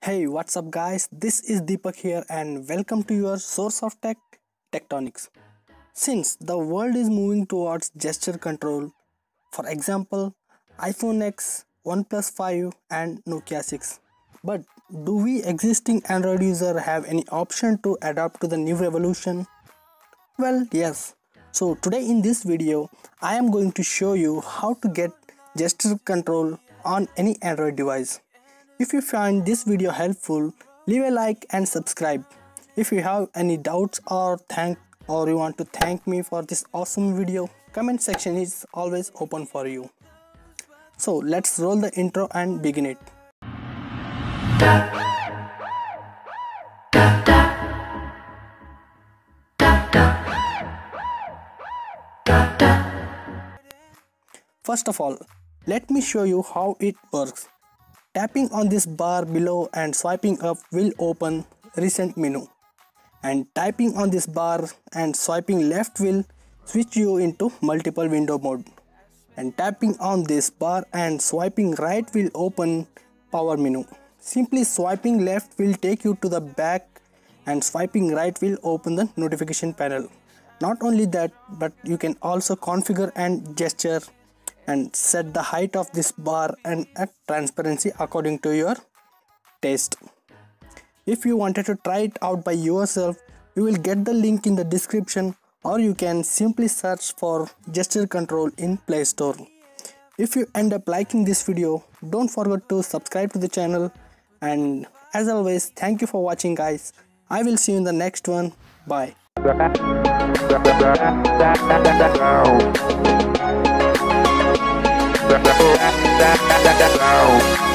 Hey, what's up guys? This is Deepak here and welcome to your source of tech, TechTonics. Since the world is moving towards gesture control, for example, iPhone X, OnePlus 5 and Nokia 6. But do we existing Android user have any option to adapt to the new revolution? Well, yes. So today in this video, I am going to show you how to get gesture control on any Android device. If you find this video helpful, leave a like and subscribe. If you have any doubts or you want to thank me for this awesome video, comment section is always open for you. So let's roll the intro and begin it. First of all, let me show you how it works. Tapping on this bar below and swiping up will open recent menu, and typing on this bar and swiping left will switch you into multiple window mode, and tapping on this bar and swiping right will open power menu. Simply swiping left will take you to the back and swiping right will open the notification panel. Not only that, but you can also configure and gesture and set the height of this bar and transparency according to your taste. If you wanted to try it out by yourself, you will get the link in the description, or you can simply search for gesture control in Play Store. If you end up liking this video, don't forget to subscribe to the channel, and as always, thank you for watching guys. I will see you in the next one. Bye. Wow.